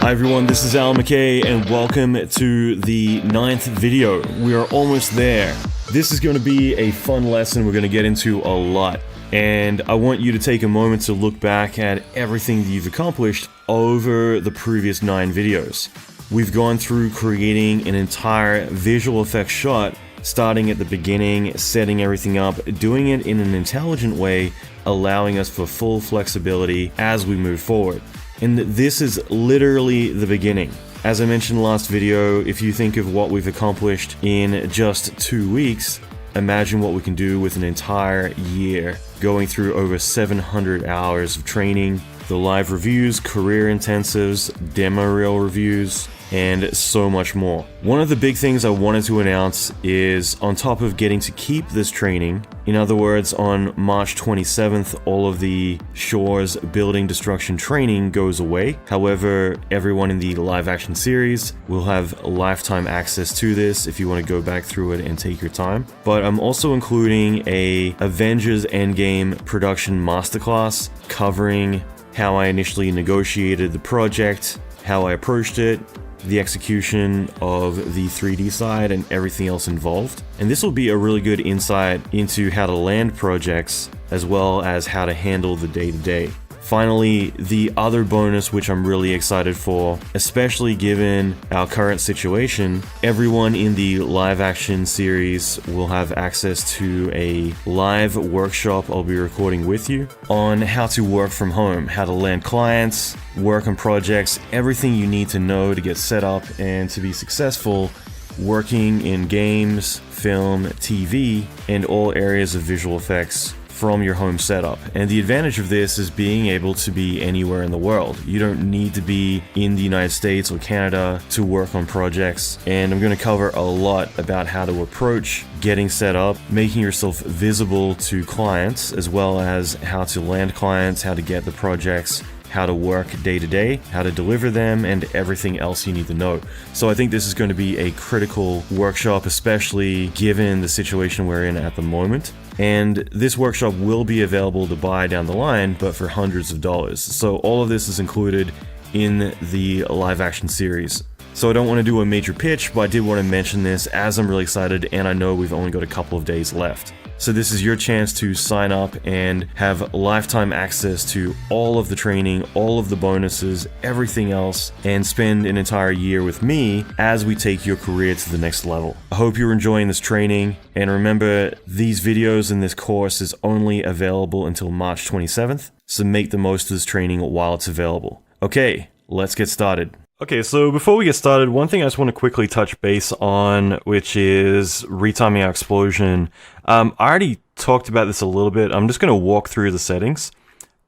Hi everyone, this is Al McKay and welcome to the 9th video. We are almost there. This is going to be a fun lesson we're going to get into a lot. And I want you to take a moment to look back at everything that you've accomplished over the previous 9 videos. We've gone through creating an entire visual effects shot, starting at the beginning, setting everything up, doing it in an intelligent way, allowing us for full flexibility as we move forward. And this is literally the beginning. As I mentioned last video, if you think of what we've accomplished in just 2 weeks, imagine what we can do with an entire year, going through over 700 hours of training, the live reviews, career intensives, demo reel reviews, and so much more. One of the big things I wanted to announce is, on top of getting to keep this training, in other words, on March 27th, all of the Shores building destruction training goes away. However, everyone in the live action series will have lifetime access to this if you want to go back through it and take your time. But I'm also including a Avengers Endgame production masterclass covering how I initially negotiated the project, how I approached it, the execution of the 3D side, and everything else involved. And this will be a really good insight into how to land projects as well as how to handle the day-to-day. Finally, the other bonus which I'm really excited for, especially given our current situation, everyone in the live action series will have access to a live workshop I'll be recording with you on how to work from home, how to land clients, work on projects, everything you need to know to get set up and to be successful working in games, film, TV, and all areas of visual effects from your home setup. And the advantage of this is being able to be anywhere in the world. You don't need to be in the United States or Canada to work on projects. And I'm going to cover a lot about how to approach getting set up, making yourself visible to clients, as well as how to land clients, how to get the projects, how to work day to day, how to deliver them, and everything else you need to know. So I think this is going to be a critical workshop, especially given the situation we're in at the moment. And this workshop will be available to buy down the line, but for hundreds of dollars. So all of this is included in the live action series. So I don't want to do a major pitch, but I did want to mention this as I'm really excited and I know we've only got a couple of days left. So this is your chance to sign up and have lifetime access to all of the training, all of the bonuses, everything else, and spend an entire year with me as we take your career to the next level. I hope you're enjoying this training, and remember, these videos in this course is only available until March 27th, so make the most of this training while it's available. Okay, let's get started. Okay, so before we get started, one thing I just want to quickly touch base on, which is retiming our explosion. I already talked about this a little bit. I'm just going to walk through the settings,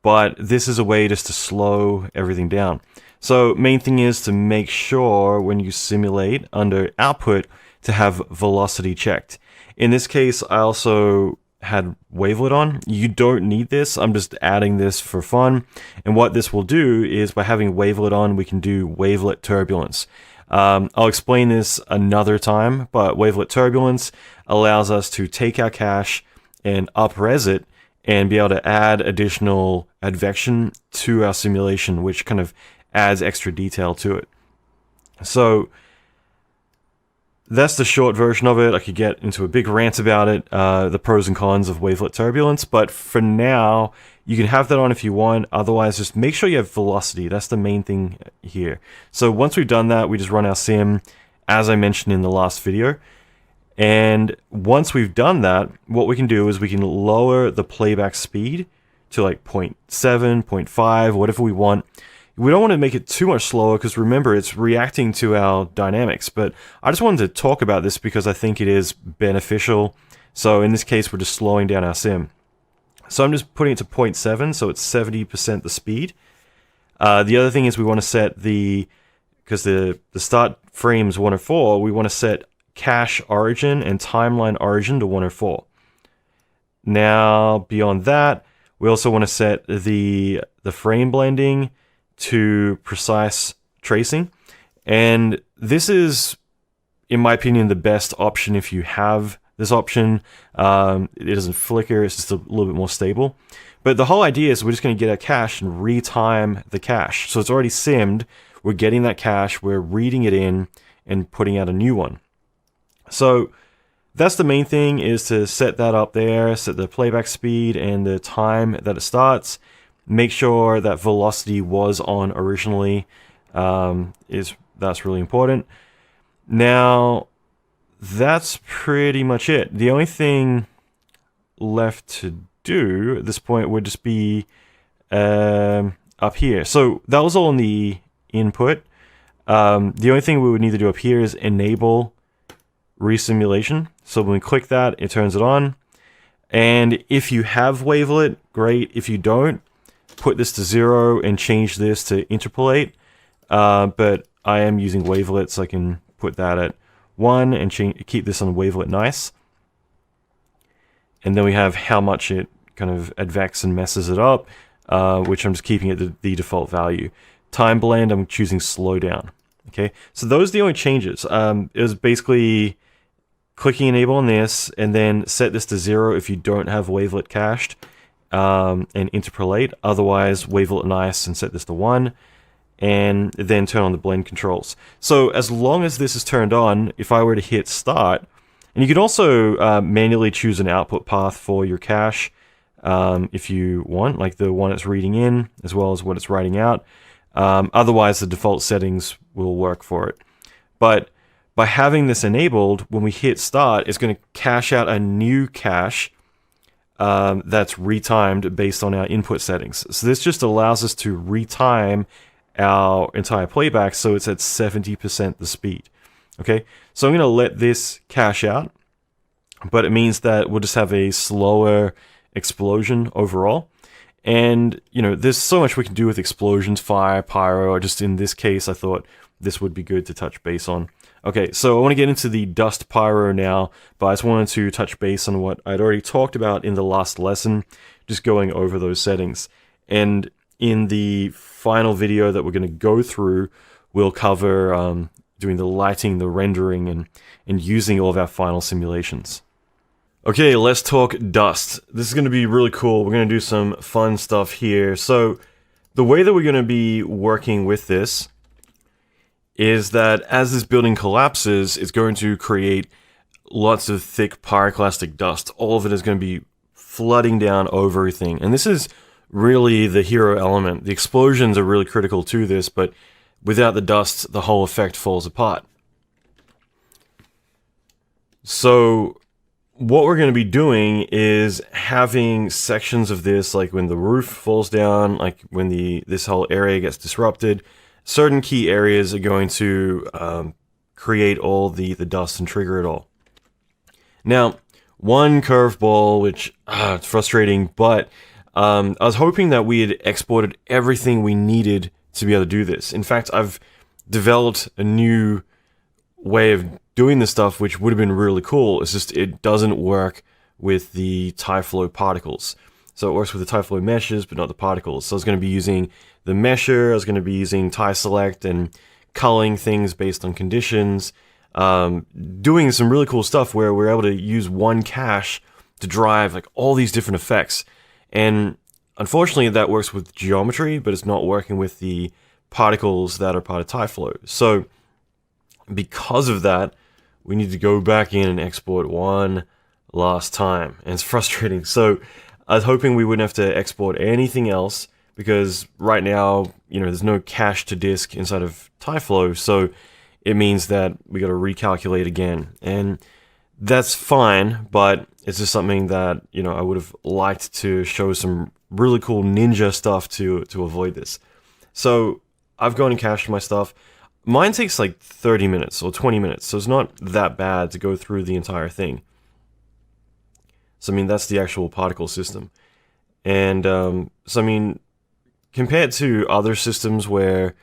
but this is a way just to slow everything down. So main thing is to make sure when you simulate under output to have velocity checked. In this case, I also had wavelet on. You don't need this. I'm just adding this for fun. And what this will do is, by having wavelet on, we can do wavelet turbulence. I'll explain this another time, but wavelet turbulence allows us to take our cache and up-res it and be able to add additional advection to our simulation, which kind of adds extra detail to it. So that's the short version of it. I could get into a big rant about it, the pros and cons of wavelet turbulence, but for now, you can have that on if you want. Otherwise, just make sure you have velocity. That's the main thing here. So once we've done that, we just run our sim, as I mentioned in the last video. And once we've done that, what we can do is we can lower the playback speed to like 0.7, 0.5, whatever we want. We don't want to make it too much slower because remember, it's reacting to our dynamics. But I just wanted to talk about this because I think it is beneficial. So in this case, we're just slowing down our sim. So I'm just putting it to 0.7, so it's 70% the speed. The other thing is we want to set because the start frame is 104, we want to set cache origin and timeline origin to 104. Now, beyond that, we also want to set the frame blending to precise tracing. And this is, in my opinion, the best option if you have this option. It doesn't flicker, it's just a little bit more stable. But the whole idea is we're just going to get our cache and retime the cache. So it's already simmed. we're getting that cache, we're reading it in and putting out a new one. So that's the main thing, is to set that up there, set the playback speed and the time that it starts. Make sure that velocity was on originally. That's really important. Now, that's pretty much it. The only thing left to do at this point would just be up here. So that was all in the input. The only thing we would need to do up here is enable resimulation. So when we click that, it turns it on. And if you have wavelet, great. If you don't, put this to 0 and change this to interpolate. But I am using wavelet, so I can put that at 1 and keep this on wavelet nice. And then we have how much it kind of advects and messes it up, which I'm just keeping at the default value. Time blend, I'm choosing slow down. Okay, so those are the only changes. It was basically clicking enable on this, and then set this to 0 if you don't have wavelet cached, and interpolate. Otherwise, wavelet nice and set this to 1, and then turn on the blend controls. So as long as this is turned on, if I were to hit start, and you can also manually choose an output path for your cache if you want, like the one it's reading in as well as what it's writing out. Otherwise, the default settings will work for it. But by having this enabled, when we hit start, it's going to cache out a new cache that's retimed based on our input settings. So this just allows us to retime our entire playback so it's at 70% the speed. Okay, so I'm going to let this cache out, but it means that we'll just have a slower explosion overall. And, you know, there's so much we can do with explosions, fire, pyro, or just in this case, I thought this would be good to touch base on. Okay, so I want to get into the dust pyro now, but I just wanted to touch base on what I'd already talked about in the last lesson, just going over those settings. And in the final video that we're going to go through, we'll cover doing the lighting, the rendering, and using all of our final simulations. Okay, let's talk dust. This is going to be really cool. We're going to do some fun stuff here. So the way that we're going to be working with this is that as this building collapses, it's going to create lots of thick pyroclastic dust. All of it is going to be flooding down over everything. And this is really the hero element. The explosions are really critical to this, but without the dust, the whole effect falls apart. So what we're going to be doing is having sections of this, like when the roof falls down, like when this whole area gets disrupted, certain key areas are going to create all the dust and trigger it all. Now, one curveball, which it's frustrating, but I was hoping that we had exported everything we needed to be able to do this. In fact, I've developed a new way of doing this stuff, which would have been really cool. It's just it doesn't work with the TyFlow particles. So it works with the TyFlow meshes, but not the particles. So I was going to be using the mesher, I was going to be using TySelect and culling things based on conditions, doing some really cool stuff where we're able to use one cache to drive like all these different effects. And unfortunately, that works with geometry, but it's not working with the particles that are part of TyFlow. So because of that, we need to go back in and export one last time. And it's frustrating. So I was hoping we wouldn't have to export anything else, because right now, you know, there's no cache to disk inside of TyFlow. So it means that we got to recalculate again. And that's fine, but it's just something that, you know, I would have liked to show some really cool ninja stuff to avoid this. So I've gone and cached my stuff. Mine takes like 30 minutes or 20 minutes, so it's not that bad to go through the entire thing. So I mean, that's the actual particle system. And so I mean, compared to other systems where,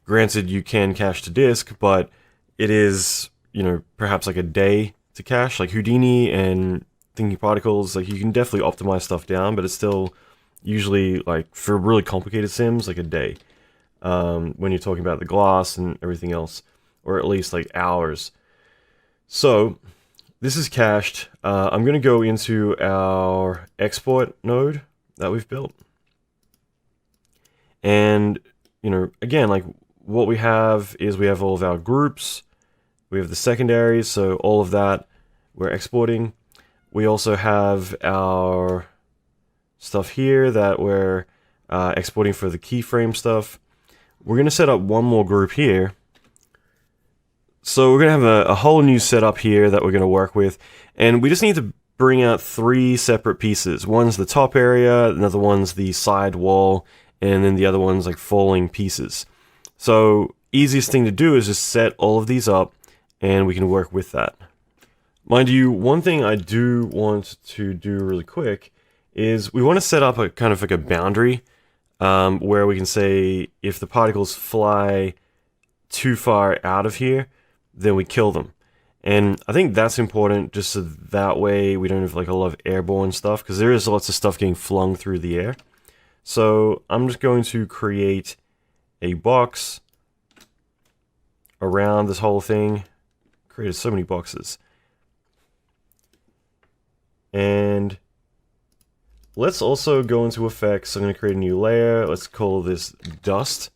granted, you can cache to disk, but it is, you know, perhaps like a day to cache, like Houdini and Thinking Particles, like you can definitely optimize stuff down, but it's still usually, like, for really complicated sims, like a day. When you're talking about the glass and everything else, or at least like hours. So this is cached. I'm going to go into our export node that we've built. And, you know, again, like what we have is we have all of our groups. We have the secondaries, so all of that we're exporting. We also have our stuff here that we're exporting for the keyframe stuff. We're going to set up one more group here. So we're going to have a whole new setup here that we're going to work with. And we just need to bring out 3 separate pieces. One's the top area, another one's the side wall, and then the other one's like falling pieces. So easiest thing to do is just set all of these up, and we can work with that. Mind you, one thing I do want to do really quick is we want to set up a kind of like a boundary where we can say if the particles fly too far out of here, then we kill them. And I think that's important just so that way we don't have like a lot of airborne stuff, because there is lots of stuff getting flung through the air. So I'm just going to create a box around this whole thing. Created so many boxes. And let's also go into effects. I'm going to create a new layer. Let's call this dust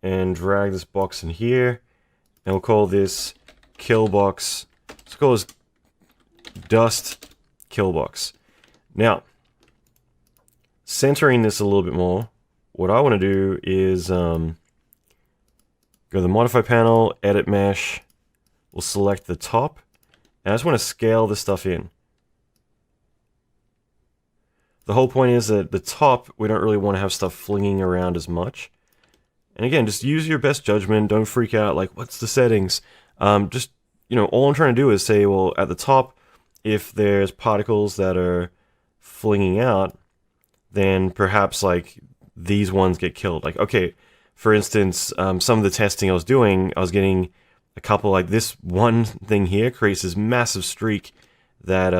and drag this box in here. And we'll call this kill box. Let's call this dust kill box. Now, centering this a little bit more, what I want to do is go to the modify panel, edit mesh. We'll select the top. And I just want to scale this stuff in. The whole point is that the top, we don't really want to have stuff flinging around as much. And again, just use your best judgment. Don't freak out, like, what's the settings? Just, you know, all I'm trying to do is say, well, at the top, if there's particles that are flinging out, then perhaps, like, these ones get killed. Like, okay, for instance, some of the testing I was doing, I was getting a couple, like, this one thing here creates this massive streak that,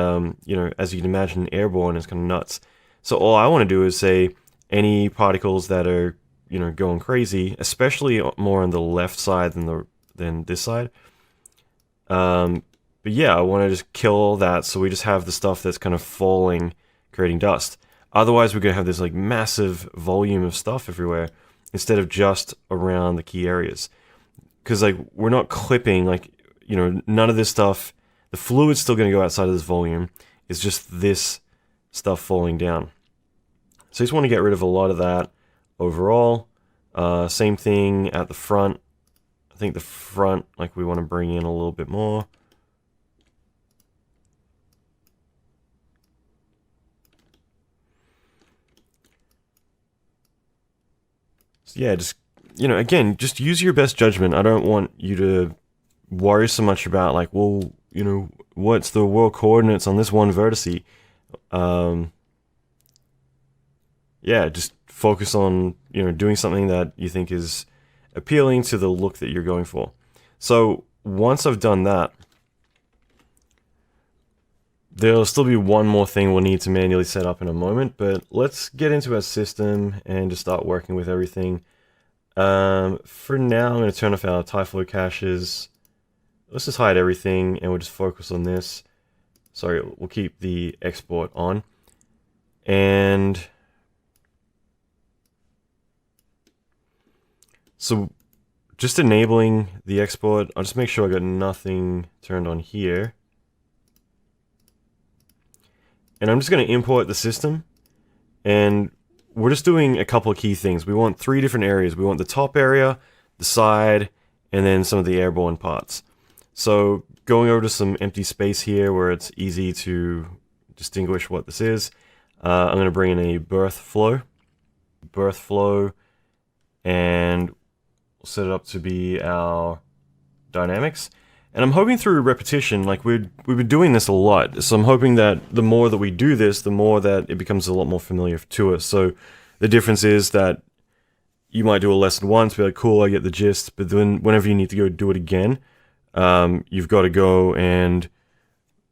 you know, as you can imagine, airborne is kind of nuts. So all I want to do is say any particles that are, you know, going crazy, especially more on the left side than this side. But yeah, I want to just kill all that, so we just have the stuff that's kind of falling, creating dust. Otherwise, we're going to have this like massive volume of stuff everywhere instead of just around the key areas. Because like we're not clipping, like, you know, none of this stuff. The fluid's still going to go outside of this volume. It's just this stuff falling down. So I just want to get rid of a lot of that overall. Same thing at the front. I think the front, like, we want to bring in a little bit more. So yeah, just, you know, again, just use your best judgment. I don't want you to worry so much about, like, well, you know, what's the world coordinates on this one vertice? Yeah, just focus on, you know, doing something that you think is appealing to the look that you're going for. So once I've done that, there'll still be one more thing we'll need to manually set up in a moment, but let's get into our system and just start working with everything. For now, I'm going to turn off our TIFlow caches. Let's just hide everything and we'll just focus on this. Sorry, we'll keep the export on. And so just enabling the export, I'll just make sure I got nothing turned on here. And I'm just going to import the system. And we're just doing a couple of key things. We want 3 different areas. We want the top area, the side, and then some of the airborne parts. So going over to some empty space here where it's easy to distinguish what this is. I'm going to bring in a birth flow, and we'll set it up to be our dynamics. And I'm hoping through repetition, like we've been doing this a lot, so I'm hoping that the more that we do this, the more that it becomes a lot more familiar to us. So the difference is that you might do a lesson once, be like, cool, I get the gist, but then whenever you need to go do it again, you've got to go and,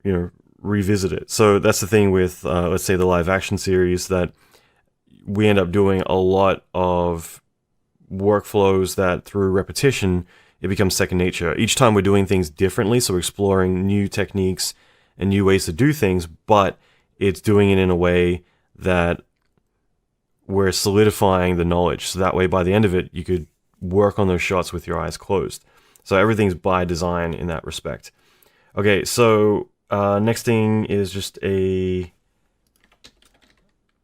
you know, revisit it. So that's the thing with, let's say, the live action series, that we end up doing a lot of workflows that through repetition, it becomes second nature. Each time we're doing things differently, so we're exploring new techniques and new ways to do things, but it's doing it in a way that we're solidifying the knowledge. So that way, by the end of it, you could work on those shots with your eyes closed. So everything's by design in that respect. Okay, so next thing is just a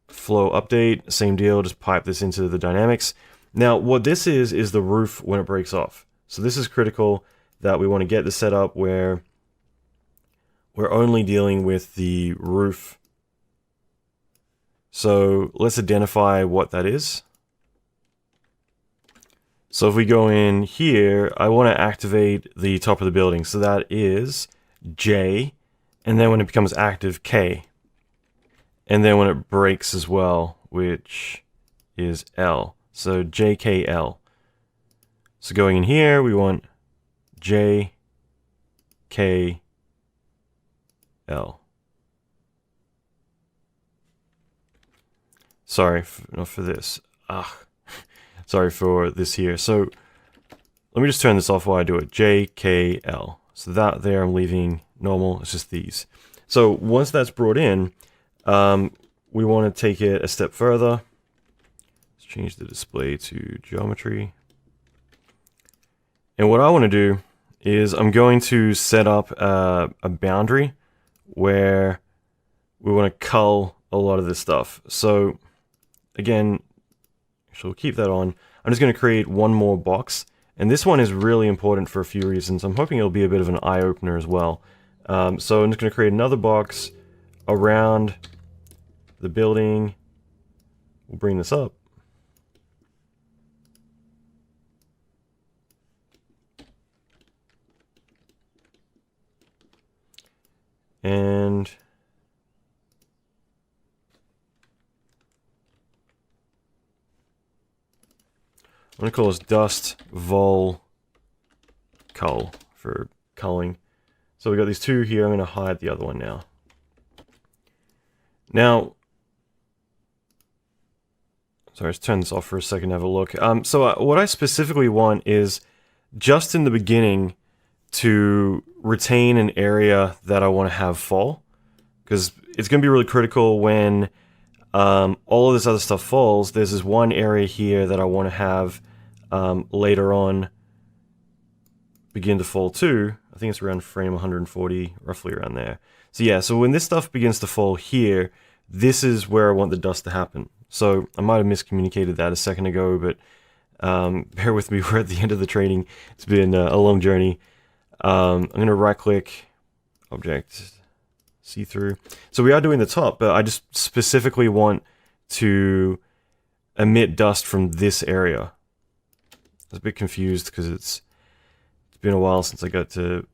flow update. Same deal, just pipe this into the dynamics. Now, what this is the roof when it breaks off. So this is critical that we want to get this set up where we're only dealing with the roof. So let's identify what that is. So if we go in here, I want to activate the top of the building. So that is J, and then when it becomes active, K. And then when it breaks as well, which is L. So JKL. So going in here, we want JKL. Sorry, not for this. Sorry for this here. So let me just turn this off while I do it. JKL. So that there I'm leaving normal. It's just these. So once that's brought in, we want to take it a step further. Let's change the display to geometry. And what I want to do is I'm going to set up a boundary where we want to cull a lot of this stuff. So again, actually we'll keep that on. I'm just going to create one more box. And this one is really important for a few reasons. I'm hoping it'll be a bit of an eye-opener as well. So I'm just going to create another box around the building. We'll bring this up. And I'm going to call this dust vol cull for culling. So we got these two here. I'm going to hide the other one now. Now, sorry, let's turn this off for a second, have a look. What I specifically want is just in the beginning to retain an area that I want to have fall, because it's going to be really critical when all of this other stuff falls. There's this one area here that I want to have later on begin to fall too. I think it's around frame 140, roughly around there. So yeah, so when this stuff begins to fall here, this is where I want the dust to happen. So I might have miscommunicated that a second ago, but bear with me, we're at the end of the training. It's been a long journey. I'm going to right click, object, see-through. So we are doing the top, but I just specifically want to emit dust from this area. I was a bit confused because it's been a while since I got to,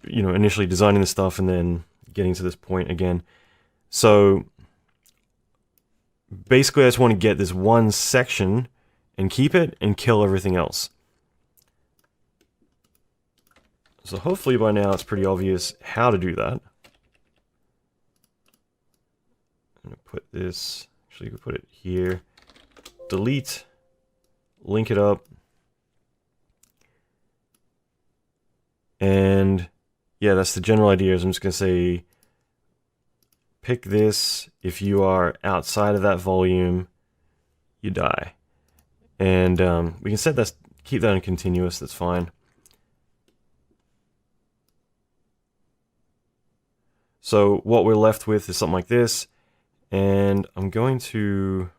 initially designing this stuff and then getting to this point again. So basically I just want to get this one section and keep it and kill everything else. So hopefully by now it's pretty obvious how to do that. I'm going to put this, actually you could put it here, delete, link it up, and yeah, that's the general idea. Is I'm just going to say pick this. If you are outside of that volume, you die. And we can set that, keep that in continuous, that's fine. So what we're left with is something like this, and I'm going to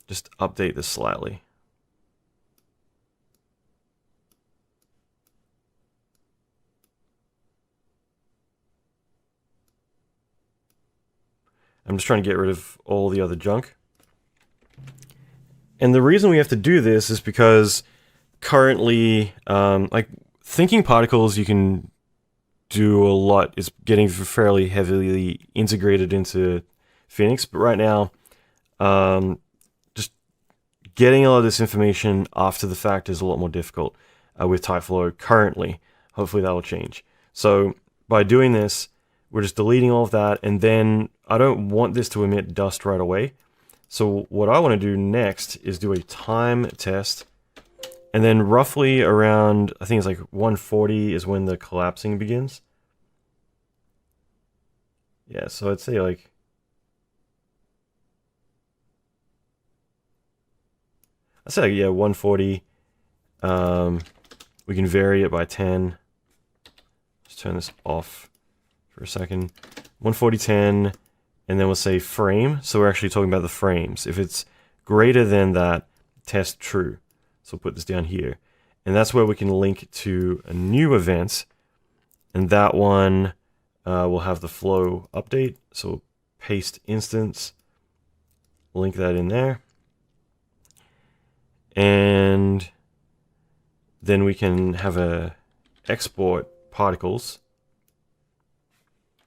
just update this slightly. I'm just trying to get rid of all the other junk. And the reason we have to do this is because currently, like thinking particles, you can do a lot. It's getting fairly heavily integrated into Phoenix, but right now, just getting all of this information after the fact is a lot more difficult with TypeFlow currently. Hopefully that will change. So by doing this, we're just deleting all of that, and then I don't want this to emit dust right away. So what I want to do next is do a time test, and then roughly around, I think it's like 140 is when the collapsing begins. Yeah, so I'd say like I say, yeah, 140. We can vary it by 10. Let's turn this off for a second. 140, 10, and then we'll say frame. So we're actually talking about the frames. If it's greater than that, test true. So we'll put this down here. And that's where we can link to a new event. And that one will have the flow update. So we'll paste instance, link that in there. And then we can have a export particles.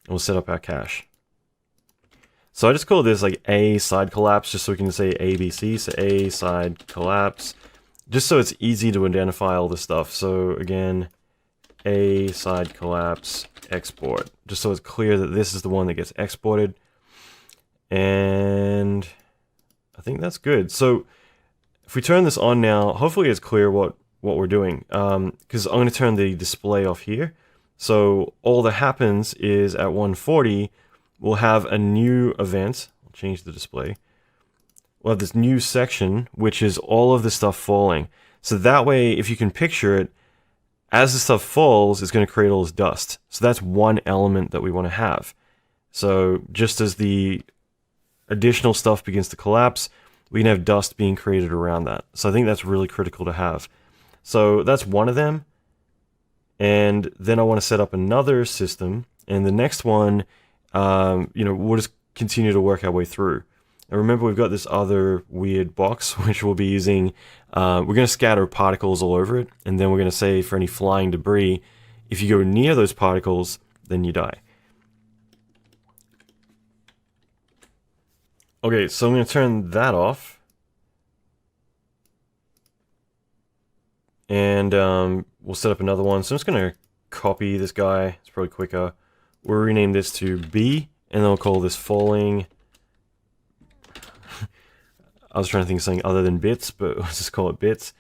And we'll set up our cache. So I just call this like A side collapse, just so we can say ABC. So A side collapse, just so it's easy to identify all this stuff. So again, A side collapse export, just so it's clear that this is the one that gets exported. And I think that's good. So if we turn this on now, hopefully it's clear what we're doing. Because I'm going to turn the display off here. So all that happens is at 140, we'll have a new event. I'll change the display. We'll have this new section, which is all of the stuff falling. So that way, if you can picture it, as the stuff falls, it's going to create all this dust. So that's one element that we want to have. So just as the additional stuff begins to collapse, we can have dust being created around that. So I think that's really critical to have. So that's one of them. And then I want to set up another system. And the next one, we'll just continue to work our way through. And remember, we've got this other weird box, which we'll be using. We're going to scatter particles all over it. And then we're going to say for any flying debris, if you go near those particles, then you die. Okay, so I'm going to turn that off. And we'll set up another one. So I'm just going to copy this guy. It's probably quicker. We'll rename this to B, and then we'll call this falling. I was trying to think of something other than bits, but let's just call it bits.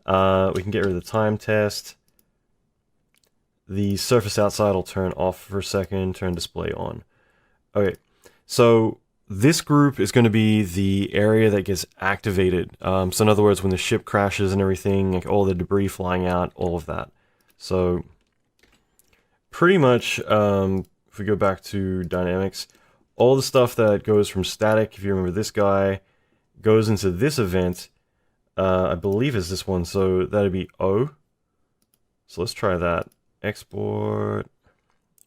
We can get rid of the time test. The surface outside will turn off for a second, turn display on. Okay, so this group is going to be the area that gets activated. So in other words, when the ship crashes and everything, like all the debris flying out, all of that. So pretty much, if we go back to dynamics, all the stuff that goes from static, if you remember this guy, goes into this event, I believe is this one, so that'd be O. So let's try that. Export,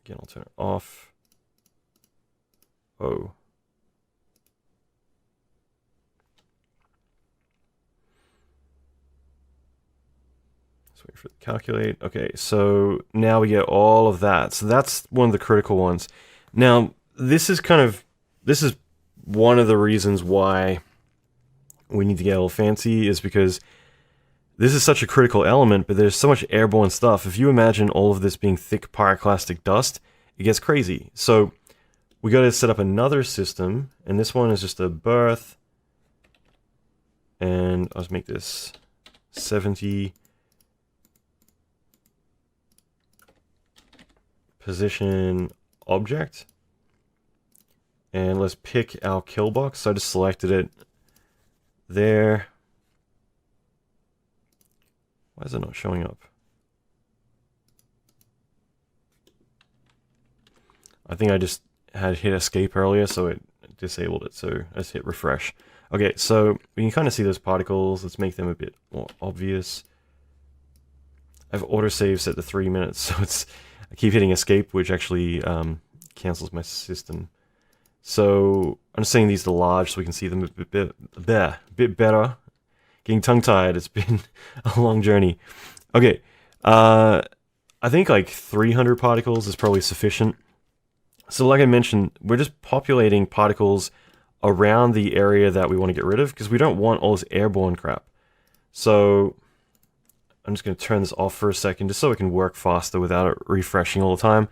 again, I'll turn it off. O. Let's wait for it to calculate. Okay, so now we get all of that. So that's one of the critical ones. Now, this is one of the reasons why we need to get a little fancy, is because this is such a critical element, but there's so much airborne stuff. If you imagine all of this being thick pyroclastic dust, it gets crazy. So we got to set up another system, and this one is just a birth. And let's make this 70. Position object. And let's pick our kill box. So I just selected it there. Why is it not showing up? I think I just had hit escape earlier, so it disabled it. So let's hit refresh. Okay, so we can kind of see those particles. Let's make them a bit more obvious. I've autosave set to 3 minutes, so I keep hitting escape, which actually cancels my system. So I'm just setting these to large so we can see them a bit better. Getting tongue-tied, it's been a long journey. Okay, I think like 300 particles is probably sufficient. So like I mentioned, we're just populating particles around the area that we want to get rid of, because we don't want all this airborne crap. So I'm just going to turn this off for a second, just so it can work faster without it refreshing all the time.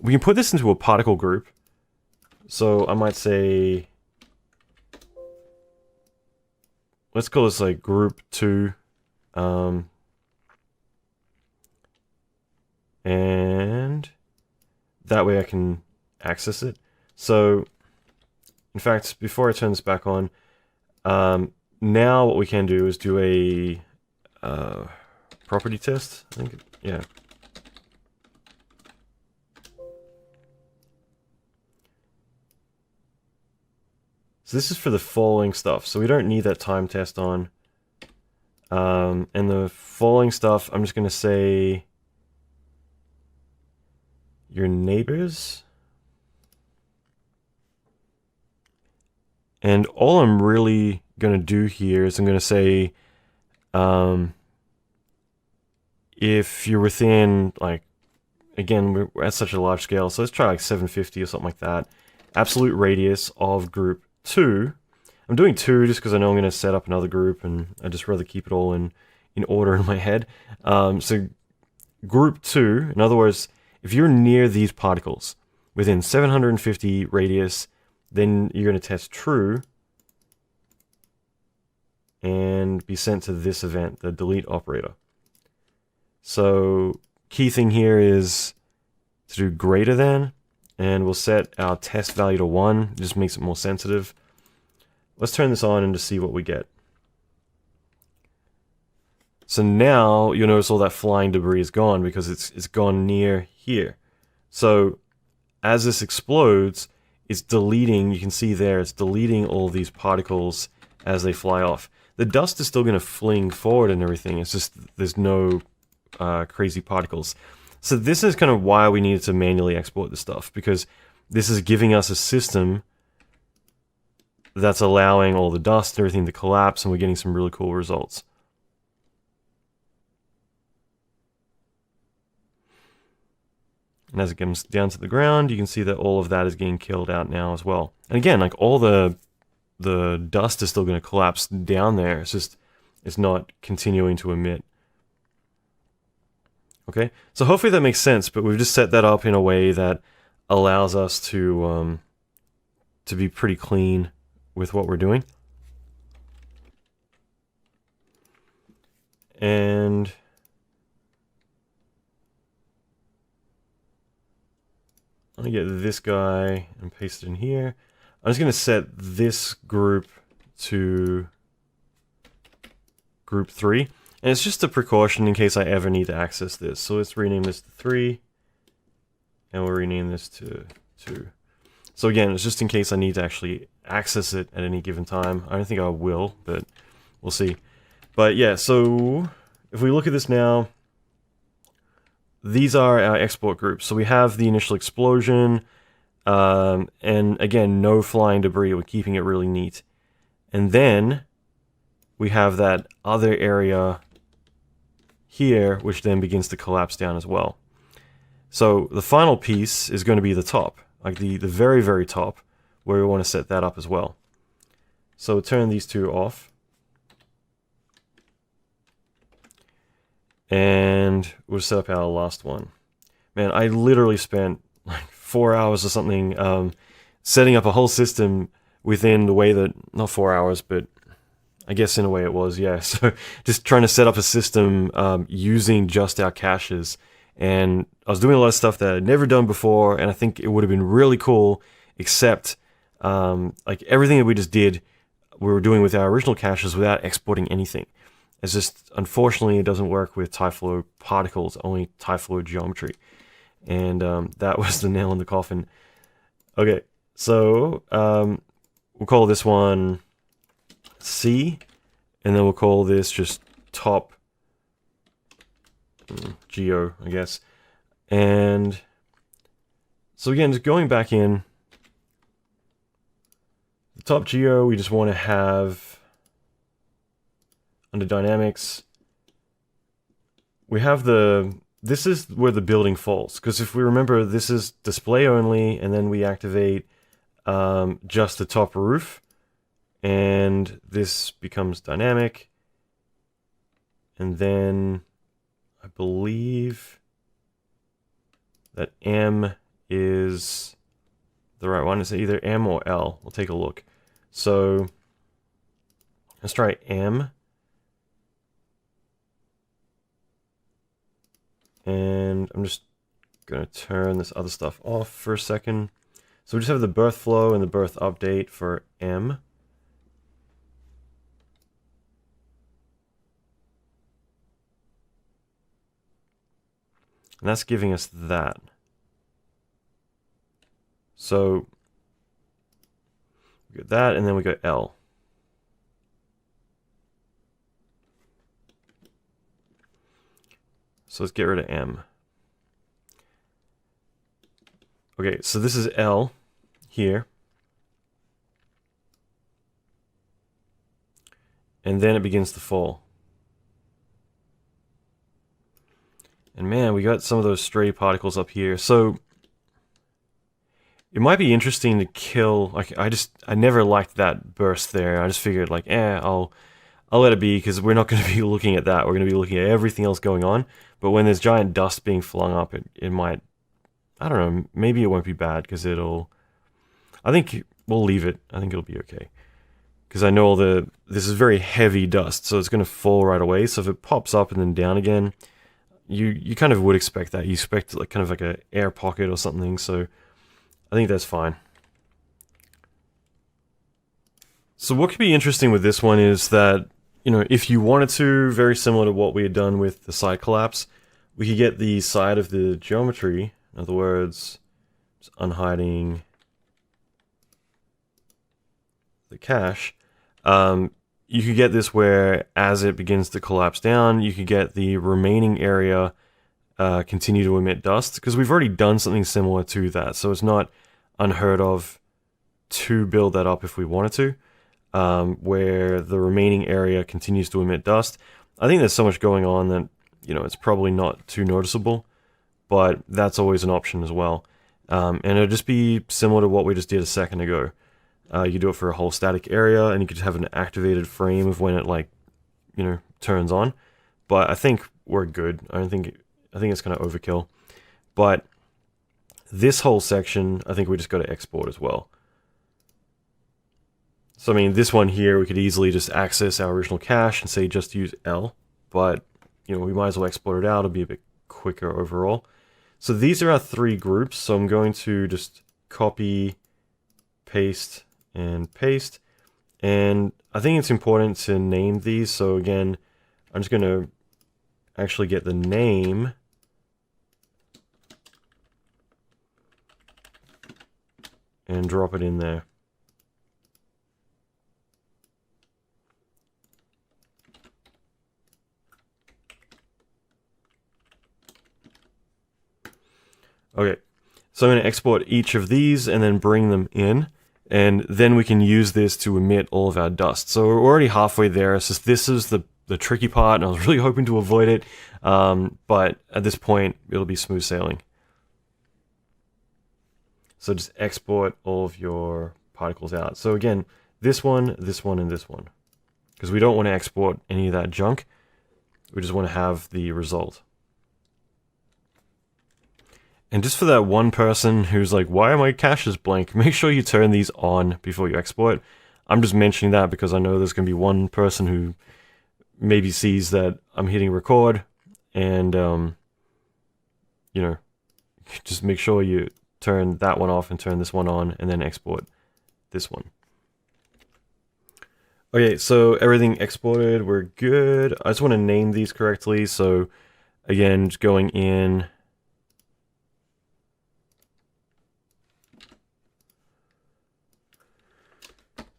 We can put this into a particle group. So I might say, let's call this like group 2. And that way I can access it. So, in fact, before I turn this back on, now what we can do is do a property test, I think, yeah. So this is for the falling stuff, so we don't need that time test on. And the falling stuff, I'm just going to say your neighbors. And all I'm really going to do here is I'm going to say if you're within, like, again, we're at such a large scale, so let's try like 750 or something like that. Absolute radius of group 2. I'm doing 2 just because I know I'm going to set up another group, and I'd just rather keep it all in order in my head. So group 2, in other words, if you're near these particles within 750 radius, then you're going to test true and be sent to this event, the delete operator. So key thing here is to do greater than, and we'll set our test value to 1. It just makes it more sensitive. Let's turn this on and just see what we get. So now you'll notice all that flying debris is gone because it's gone near here. So as this explodes, it's deleting, you can see there, it's deleting all these particles as they fly off. The dust is still going to fling forward and everything, it's just there's no crazy particles. So this is kind of why we needed to manually export this stuff, because this is giving us a system that's allowing all the dust and everything to collapse, and we're getting some really cool results. And as it comes down to the ground, you can see that all of that is getting killed out now as well. And again, like all the dust is still going to collapse down there. It's just, it's not continuing to emit. Okay, so hopefully that makes sense, but we've just set that up in a way that allows us to be pretty clean with what we're doing. And I'm going to get this guy and paste it in here. I'm just going to set this group to group 3. And it's just a precaution in case I ever need to access this. So let's rename this to 3. And we'll rename this to 2. So again, it's just in case I need to actually access it at any given time. I don't think I will, but we'll see. But yeah, so if we look at this now, these are our export groups. So we have the initial explosion, and again, no flying debris. We're keeping it really neat. And then we have that other area here, which then begins to collapse down as well. So the final piece is going to be the top, like the very, very top, where we want to set that up as well. So turn these two off. And we'll set up our last one. Man, I literally spent like 4 hours or something setting up a whole system within the way that, not 4 hours, but I guess in a way it was, yeah. So just trying to set up a system using just our caches. And I was doing a lot of stuff that I'd never done before, and I think it would have been really cool, except like everything that we just did, we were doing with our original caches without exporting anything. It's just, unfortunately, it doesn't work with TIE particles, only TIE geometry. And that was the nail in the coffin. Okay, so we'll call this one C, and then we'll call this just top geo, I guess. And so again, just going back in, the top geo, we just want to have, under dynamics, we have this is where the building falls, because if we remember, this is display only, and then we activate just the top roof, and this becomes dynamic, and then I believe that M is the right one. It's either M or L. We'll take a look. So let's try M. And I'm just going to turn this other stuff off for a second. So we just have the birth flow and the birth update for M. And that's giving us that. So we got that, and then we got L. So let's get rid of M. Okay, so this is L here. And then it begins to fall. And man, we got some of those stray particles up here. So it might be interesting to kill, like, I never liked that burst there. I just figured, like, I'll let it be, because we're not going to be looking at that. We're going to be looking at everything else going on. But when there's giant dust being flung up, it might, I don't know, maybe it won't be bad, because I think we'll leave it. I think it'll be okay. Because I know this is very heavy dust, so it's going to fall right away. So if it pops up and then down again, you kind of would expect that. You expect like kind of like an air pocket or something, so I think that's fine. So what could be interesting with this one is that, you know, if you wanted to, very similar to what we had done with the side collapse, we could get the side of the geometry, in other words, just unhiding the cache. You could get this where, as it begins to collapse down, you could get the remaining area continue to emit dust, because we've already done something similar to that, so it's not unheard of to build that up if we wanted to, where the remaining area continues to emit dust. I think there's so much going on that, you know, it's probably not too noticeable, but that's always an option as well. And it'll just be similar to what we just did a second ago. You do it for a whole static area, and you could have an activated frame of when it, like, you know, turns on. But I think we're good. I think it's kind of overkill. But this whole section, I think we just got to export as well. So I mean, this one here, we could easily just access our original cache and say just use L. But, you know, we might as well export it out. It'll be a bit quicker overall. So these are our three groups. So I'm going to just copy, paste, and paste. And I think it's important to name these. So again, I'm just going to actually get the name and drop it in there. Okay, so I'm going to export each of these and then bring them in, and then we can use this to emit all of our dust. So we're already halfway there. It's just this is the tricky part, and I was really hoping to avoid it, but at this point, it'll be smooth sailing. So just export all of your particles out. So again, this one, and this one. Because we don't want to export any of that junk. We just want to have the result. And just for that one person who's like, why are my caches blank? Make sure you turn these on before you export. I'm just mentioning that because I know there's going to be one person who maybe sees that I'm hitting record, and, you know, just make sure you turn that one off and turn this one on, and then export this one. Okay, so everything exported, we're good. I just want to name these correctly. So again, just going in,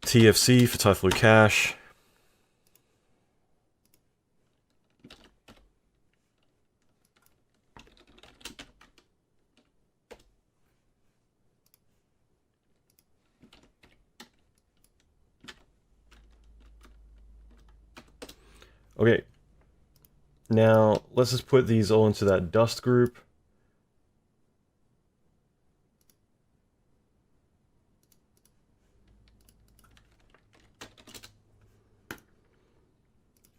TFC for Typhloid Cache. Okay, now let's just put these all into that dust group.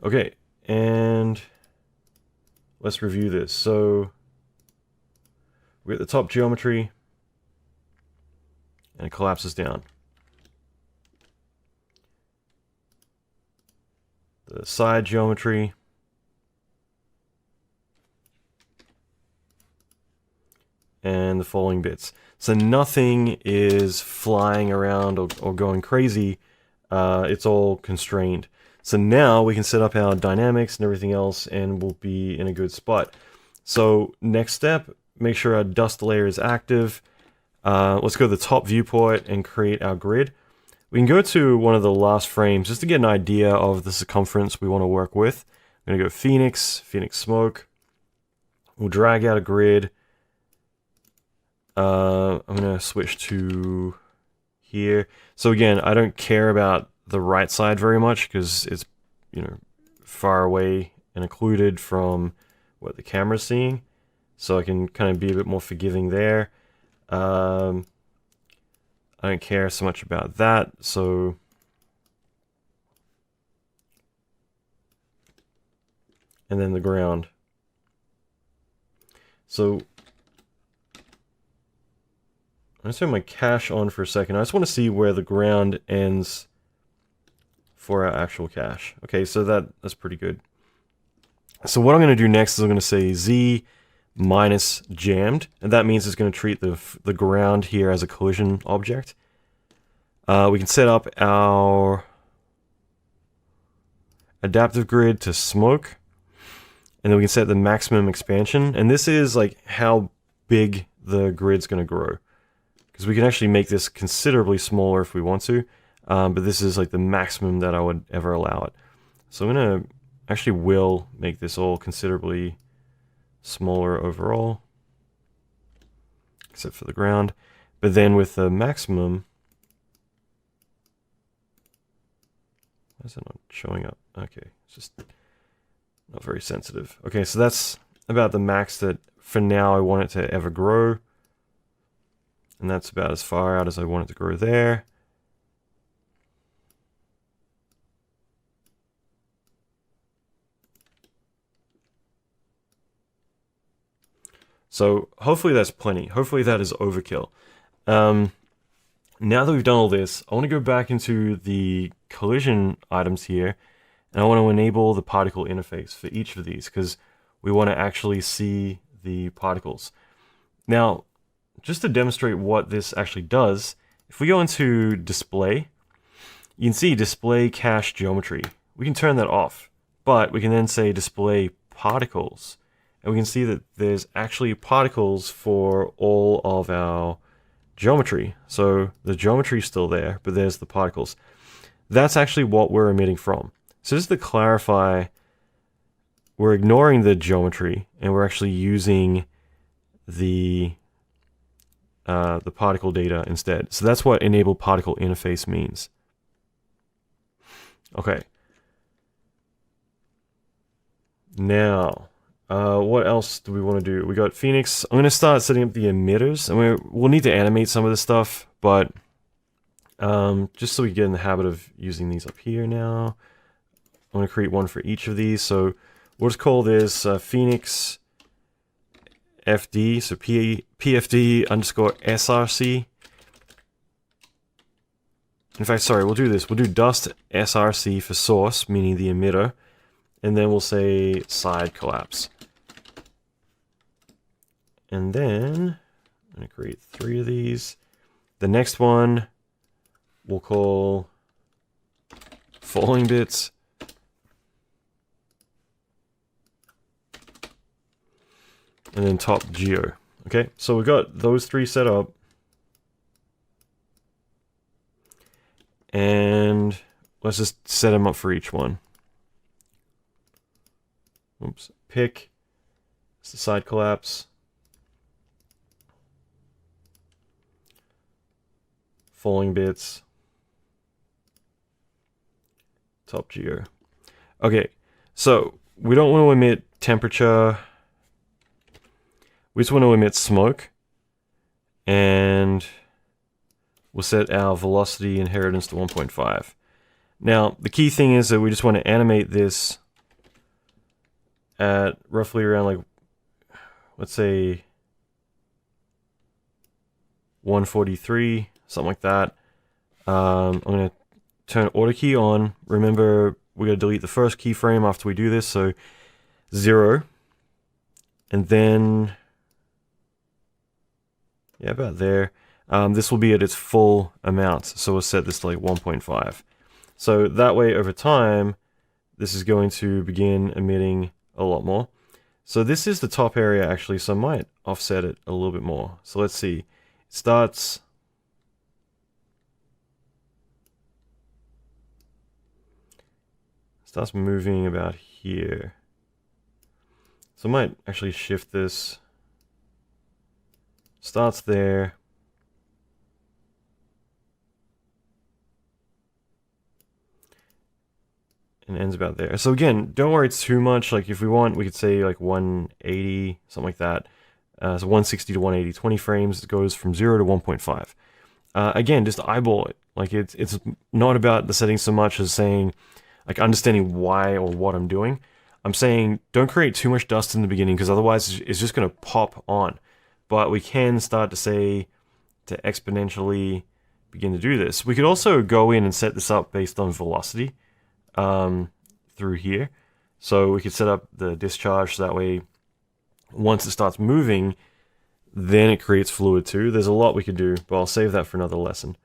Okay, and let's review this. So we get the top geometry, and it collapses down. The side geometry, and the falling bits. So nothing is flying around or going crazy. It's all constrained. So now we can set up our dynamics and everything else, and we'll be in a good spot. So next step, make sure our dust layer is active. Let's go to the top viewport and create our grid. We can go to one of the last frames just to get an idea of the circumference we want to work with. I'm going to go Phoenix, Phoenix Smoke. We'll drag out a grid. I'm going to switch to here. So again, I don't care about the right side very much because it's, you know, far away and occluded from what the camera's seeing. So I can kind of be a bit more forgiving there. I don't care so much about that, so and then the ground. So I'm gonna turn my cache on for a second. I just want to see where the ground ends for our actual cache. Okay, so that's pretty good. So what I'm going to do next is I'm going to say z minus jammed, and that means it's going to treat the ground here as a collision object. We can set up our adaptive grid to smoke, and then we can set the maximum expansion, and this is like how big the grid's going to grow, because we can actually make this considerably smaller if we want to, but this is like the maximum that I would ever allow it. So I'm going to actually will make this all considerably smaller overall, except for the ground. But then with the maximum, why is it not showing up? Okay, it's just not very sensitive. Okay, so that's about the max that for now I want it to ever grow. And that's about as far out as I want it to grow there. So hopefully that's plenty. Hopefully that is overkill. Now that we've done all this, I want to go back into the collision items here, and I want to enable the particle interface for each of these, because we want to actually see the particles. Now, just to demonstrate what this actually does, if we go into display, you can see display cache geometry. We can turn that off, but we can then say display particles. And we can see that there's actually particles for all of our geometry. So the geometry is still there, but there's the particles. That's actually what we're emitting from. So just to clarify, we're ignoring the geometry and we're actually using the particle data instead. So that's what enable particle interface means. Okay. Now, what else do we want to do? We got Phoenix. I'm going to start setting up the emitters. I mean, we'll need to animate some of this stuff, but just so we get in the habit of using these up here now, I'm going to create one for each of these. So we'll just call this Phoenix FD, so PFD underscore SRC. In fact, sorry, we'll do this. We'll do dust SRC for source, meaning the emitter, and then we'll say side collapse. And then I'm going to create 3 of these. The next one we'll call falling bits. And then top geo. Okay, so we got those 3 set up. And let's just set them up for each one. Oops, pick. It's the side collapse. Falling bits. Top geo. Okay, so we don't want to emit temperature. We just want to emit smoke. And we'll set our velocity inheritance to 1.5. Now, the key thing is that we just want to animate this at roughly around, like, let's say 143, something like that. I'm going to turn auto key on. Remember, we're going to delete the first keyframe after we do this, so 0. And then, yeah, about there. This will be at its full amount, so we'll set this to like 1.5. So that way, over time, this is going to begin emitting a lot more. So this is the top area actually, so I might offset it a little bit more. So let's see. It starts moving about here. So I might actually shift this. Starts there. And ends about there. So again, don't worry too much. Like if we want, we could say like 180, something like that. So 160 to 180, 20 frames. It goes from 0 to 1.5. Again, just eyeball it. Like it's not about the settings so much as saying, like understanding why or what I'm doing. I'm saying don't create too much dust in the beginning because otherwise it's just going to pop on. But we can start to say to exponentially begin to do this. We could also go in and set this up based on velocity. Through here. So we could set up the discharge so that way once it starts moving, then it creates fluid too. There's a lot we could do, but I'll save that for another lesson.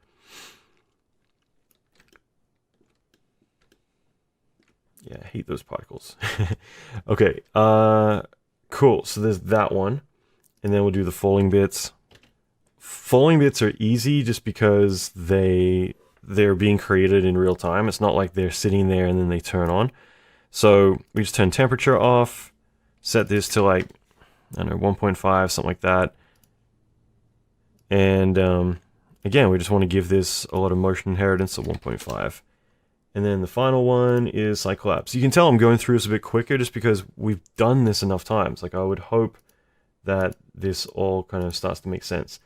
Yeah, I hate those particles. Okay, cool. So there's that one. And then we'll do the falling bits. Falling bits are easy just because they're being created in real time. It's not like they're sitting there and then they turn on. So we just turn temperature off, set this to like, I don't know, 1.5, something like that. And again, we just want to give this a lot of motion inheritance at 1.5. And then the final one is side collapse. You can tell I'm going through this a bit quicker just because we've done this enough times. Like I would hope that this all kind of starts to make sense.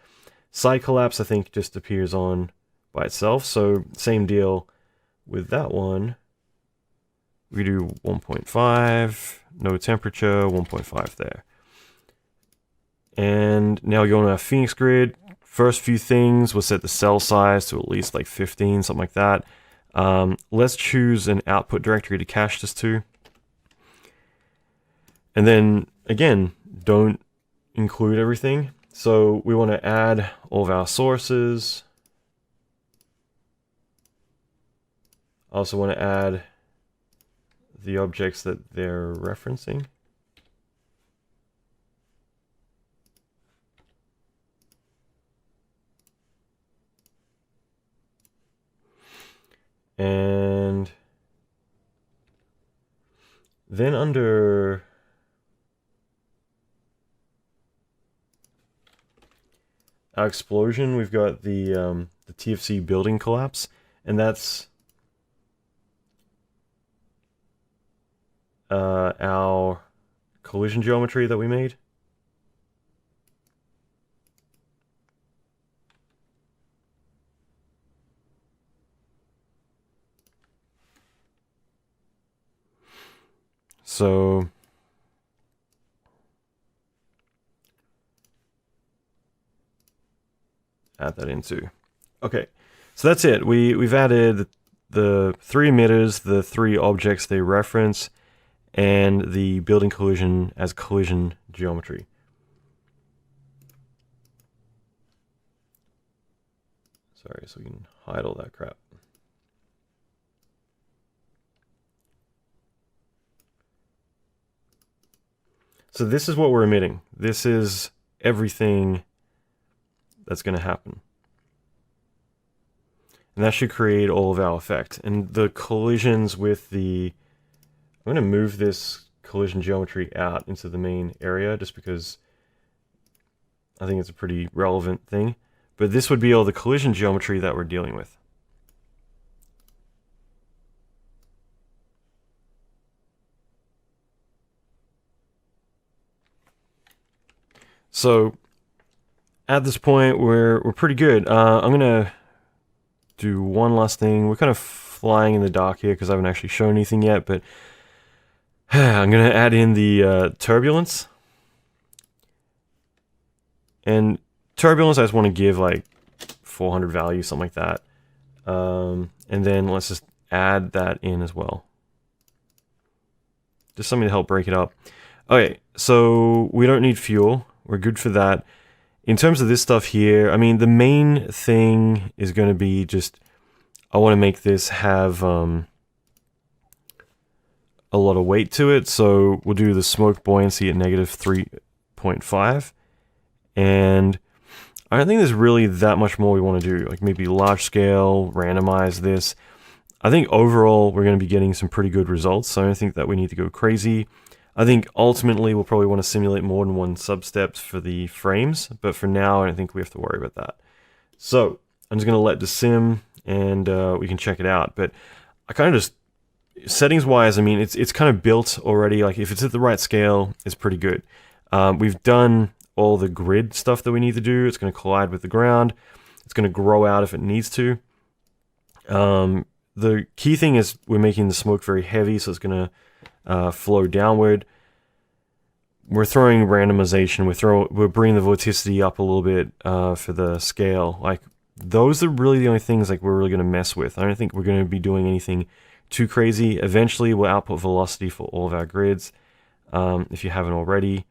Side collapse, I think, just appears on by itself. So same deal with that one. We do 1.5, no temperature, 1.5 there. And now we go on our Phoenix grid. First few things, we'll set the cell size to at least like 15, something like that. Let's choose an output directory to cache this to. And then again, don't include everything. So we want to add all of our sources. I also want to add the objects that they're referencing. And then under our explosion, we've got the TFC building collapse, and that's our collision geometry that we made. So add that into. Okay, so that's it. We've added the 3 emitters, the 3 objects they reference, and the building collision as collision geometry. Sorry, so we can hide all that crap. So this is what we're emitting. This is everything that's going to happen. And that should create all of our effect. And the collisions with the... I'm going to move this collision geometry out into the main area just because I think it's a pretty relevant thing. But this would be all the collision geometry that we're dealing with. So at this point, we're pretty good. I'm going to do one last thing. We're kind of flying in the dark here because I haven't actually shown anything yet, but I'm going to add in the turbulence. And turbulence, I just want to give like 400 value, something like that. And then let's just add that in as well. Just something to help break it up. Okay, so we don't need fuel. We're good for that. In terms of this stuff here, I mean, the main thing is going to be just, I want to make this have a lot of weight to it, so we'll do the smoke buoyancy at -3.5, and I don't think there's really that much more we want to do, like maybe large scale, randomize this. I think overall we're going to be getting some pretty good results, so I don't think that we need to go crazy. I think ultimately we'll probably want to simulate more than one substep for the frames, but for now I don't think we have to worry about that. So I'm just going to let this sim, and we can check it out. But I kind of just, settings wise, I mean, it's kind of built already. Like if it's at the right scale, it's pretty good. We've done all the grid stuff that we need to do. It's going to collide with the ground. It's going to grow out if it needs to. The key thing is we're making the smoke very heavy, so it's going to flow downward. We're throwing randomization. We're bringing the vorticity up a little bit for the scale. Like those are really the only things like we're really going to mess with. I don't think we're going to be doing anything too crazy. Eventually, we'll output velocity for all of our grids if you haven't already.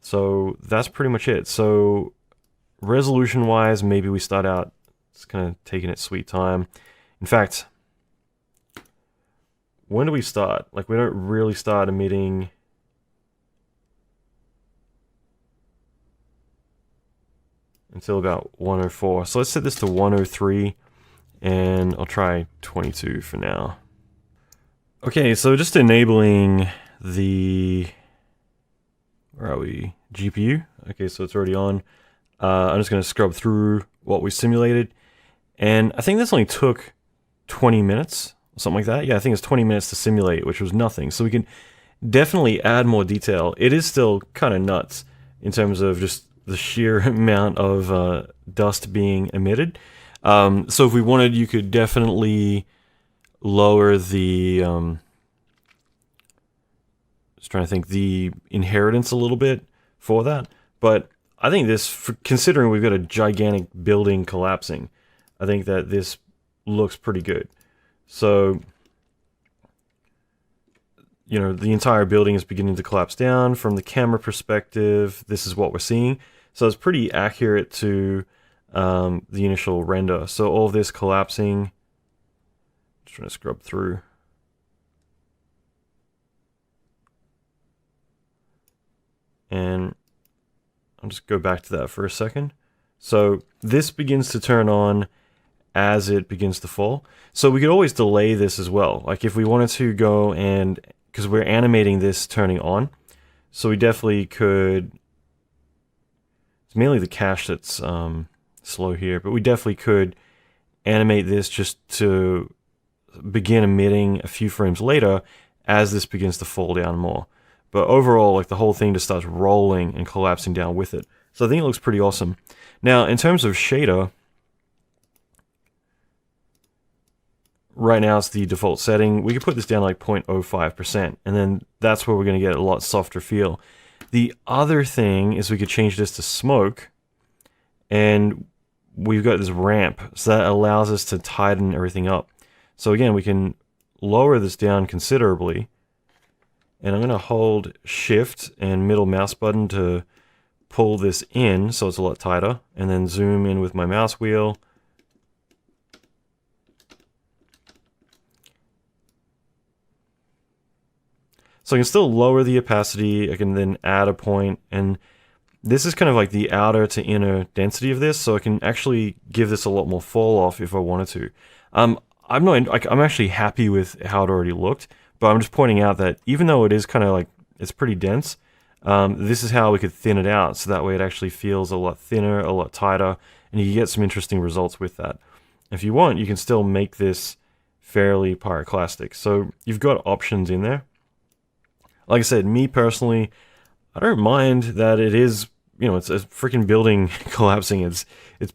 So that's pretty much it. So resolution-wise, maybe we start out just kind of taking it sweet time. In fact, when do we start? Like we don't really start emitting until about 104. So let's set this to 103, and I'll try 22 for now. Okay, so just enabling the, where are we? GPU. Okay, so it's already on. I'm just going to scrub through what we simulated, and I think this only took 20 minutes, something like that. Yeah, I think it's 20 minutes to simulate, which was nothing. So we can definitely add more detail. It is still kind of nuts in terms of just the sheer amount of dust being emitted. So if we wanted, you could definitely lower the, just trying to think, the inheritance a little bit for that. But I think this, considering we've got a gigantic building collapsing, I think that this looks pretty good. So, you know, the entire building is beginning to collapse down. From the camera perspective, this is what we're seeing. So it's pretty accurate to the initial render. So all of this collapsing, just trying to scrub through. And I'll just go back to that for a second. So this begins to turn on as it begins to fall. So we could always delay this as well. Like if we wanted to go and, because we're animating this turning on, so we definitely could, it's mainly the cache that's slow here, but we definitely could animate this just to begin emitting a few frames later as this begins to fall down more. But overall, like the whole thing just starts rolling and collapsing down with it. So I think it looks pretty awesome. Now, in terms of shader, right now it's the default setting. We could put this down like 0.05%, and then that's where we're going to get a lot softer feel. The other thing is we could change this to smoke, and we've got this ramp, so that allows us to tighten everything up. So again, we can lower this down considerably, and I'm going to hold shift and middle mouse button to pull this in so it's a lot tighter, and then zoom in with my mouse wheel. So I can still lower the opacity, I can then add a point, and this is kind of like the outer to inner density of this, so I can actually give this a lot more fall off if I wanted to. I'm actually happy with how it already looked, but I'm just pointing out that even though it is kind of like, it's pretty dense, this is how we could thin it out, so that way it actually feels a lot thinner, a lot tighter, and you can get some interesting results with that. If you want, you can still make this fairly pyroclastic, so you've got options in there. Like I said, me personally, I don't mind that it is, you know, it's a freaking building collapsing. It's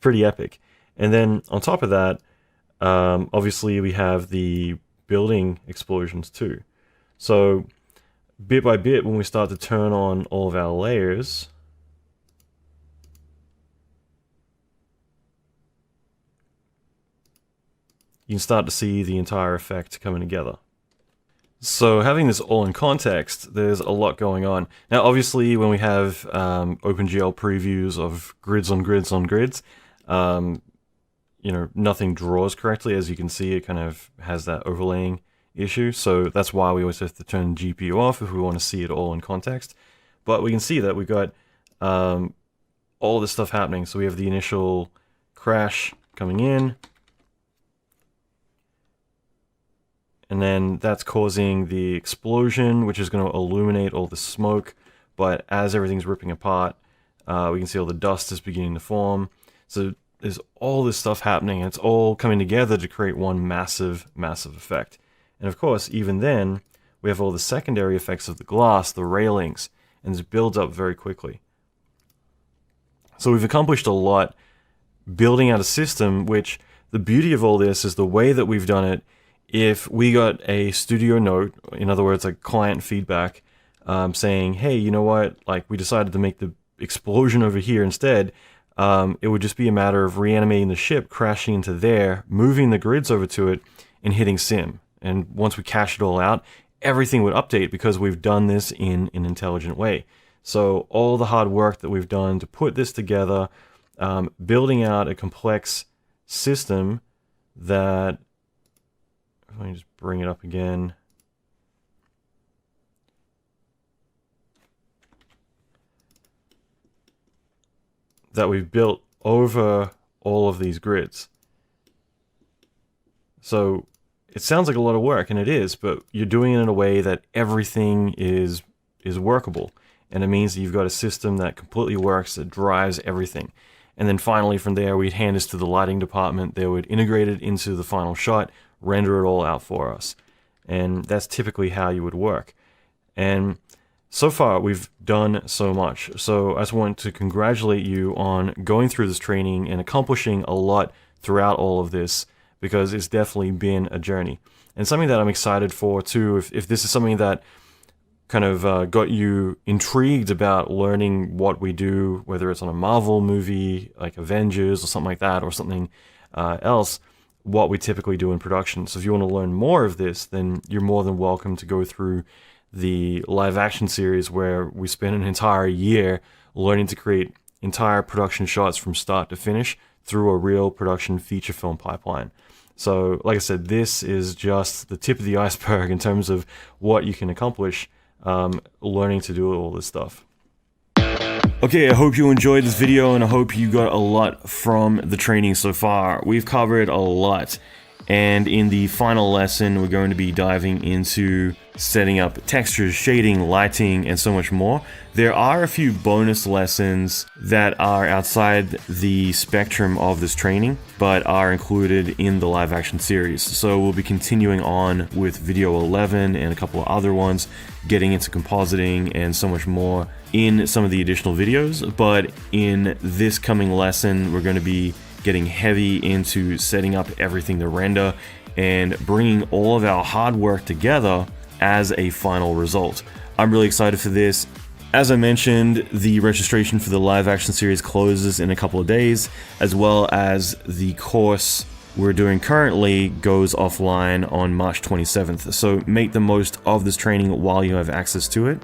pretty epic. And then on top of that, obviously we have the building explosions too. So bit by bit, when we start to turn on all of our layers, you can start to see the entire effect coming together. So having this all in context, there's a lot going on. Now, obviously, when we have OpenGL previews of grids on grids on grids, you know, nothing draws correctly. As you can see, it kind of has that overlaying issue, so that's why we always have to turn GPU off if we want to see it all in context. But we can see that we've got all this stuff happening. So we have the initial crash coming in, and then that's causing the explosion, which is going to illuminate all the smoke. But as everything's ripping apart, we can see all the dust is beginning to form. So there's all this stuff happening, and it's all coming together to create one massive, massive effect. And of course, even then, we have all the secondary effects of the glass, the railings, and this builds up very quickly. So we've accomplished a lot building out a system, which the beauty of all this is the way that we've done it. If we got a studio note, in other words, like client feedback, saying, hey, you know what, like we decided to make the explosion over here instead, it would just be a matter of reanimating the ship, crashing into there, moving the grids over to it, and hitting sim. And once we cache it all out, everything would update because we've done this in an intelligent way. So all the hard work that we've done to put this together, building out a complex system that, let me just bring it up again. That we've built over all of these grids. So it sounds like a lot of work, and it is, but you're doing it in a way that everything is workable. And it means that you've got a system that completely works, that drives everything. And then finally from there, we'd hand this to the lighting department. They would integrate it into the final shot, render it all out for us. And that's typically how you would work. And so far, we've done so much. So I just want to congratulate you on going through this training and accomplishing a lot throughout all of this, because it's definitely been a journey. And something that I'm excited for too, if this is something that kind of got you intrigued about learning what we do, whether it's on a Marvel movie like Avengers or something like that, or something else, what we typically do in production. So if you want to learn more of this, then you're more than welcome to go through the live action series, where we spend an entire year learning to create entire production shots from start to finish through a real production feature film pipeline. So like I said, this is just the tip of the iceberg in terms of what you can accomplish learning to do all this stuff. Okay, I hope you enjoyed this video, and I hope you got a lot from the training so far. We've covered a lot, and in the final lesson we're going to be diving into setting up textures, shading, lighting, and so much more. There are a few bonus lessons that are outside the spectrum of this training, but are included in the live action series. So we'll be continuing on with video 11 and a couple of other ones, getting into compositing and so much more in some of the additional videos. But in this coming lesson, we're going to be getting heavy into setting up everything to render and bringing all of our hard work together as a final result. I'm really excited for this. As I mentioned, the registration for the live action series closes in a couple of days, as well as the course we're doing currently goes offline on March 27th. So make the most of this training while you have access to it.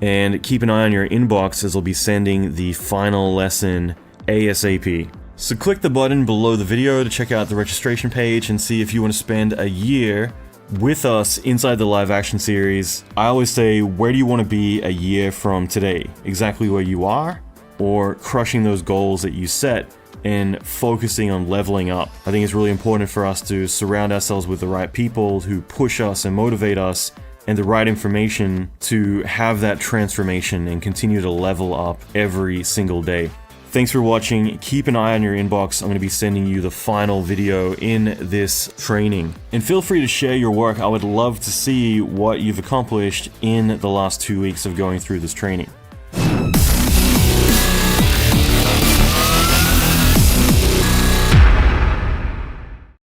And keep an eye on your inbox, as I'll be sending the final lesson ASAP. So click the button below the video to check out the registration page and see if you want to spend a year with us inside the live action series. I always say, where do you want to be a year from today? Exactly where you are, or crushing those goals that you set and focusing on leveling up? I think it's really important for us to surround ourselves with the right people who push us and motivate us, and the right information to have that transformation and continue to level up every single day. Thanks for watching. Keep an eye on your inbox. I'm going to be sending you the final video in this training. And feel free to share your work. I would love to see what you've accomplished in the last 2 weeks of going through this training.